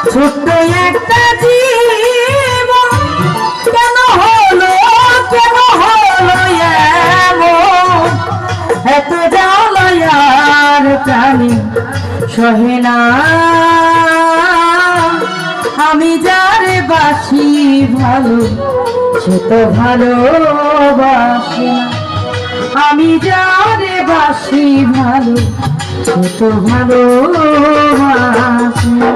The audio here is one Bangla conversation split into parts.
ছোট্ট একটা জীবন কেন হলো এমন, এত জ্বালায়ার প্রাণী সহে না। আমি যারে বাসি ভালো সে তো ভালোবাসে না, আমি যারে বাসি ভালো সে তো ভালোবাসে না।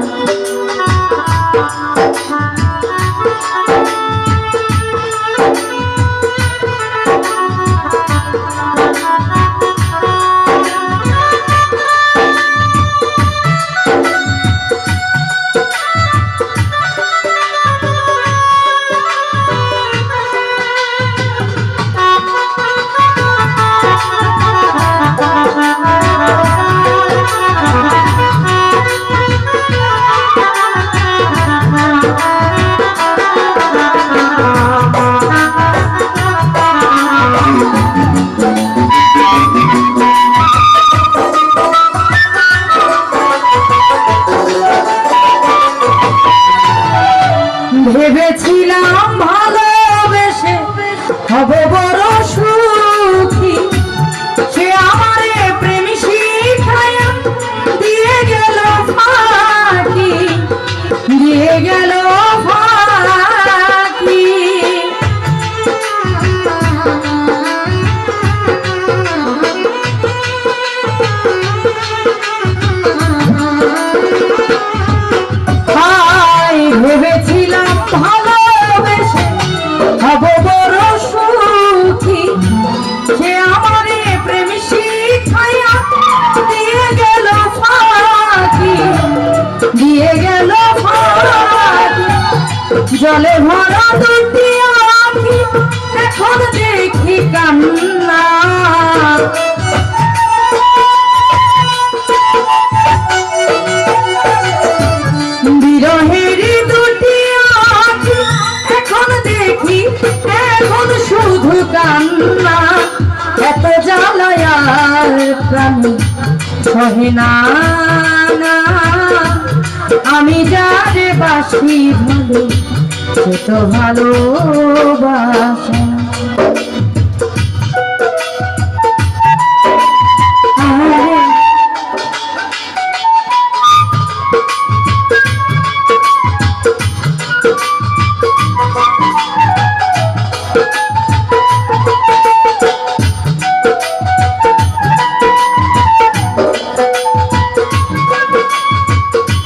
ভেবেছিলাম ভালোবেসে হব বড় সুখী, সে আমারে প্রেম শিখায়া দিয়ে গেল ফাঁকি, দিয়ে গেল ফাঁকি। ভেবেছিলাম ভালোবেসে হব বড় সুখী, সে আমারে প্রেম শিখায়া দিয়ে গেল ফাঁকি, দিয়ে গেল ফাঁকি। জলে ভরা দুটি আঁখি এখন দেখি কান্না, বিরহের দুটি আঁখি এখন দেখি এখন শুধু কান্না। এত জ্বালায়ার প্রাণী সহে না, আমি যারে বাসি ভালো সে তো ভালোবাসে না।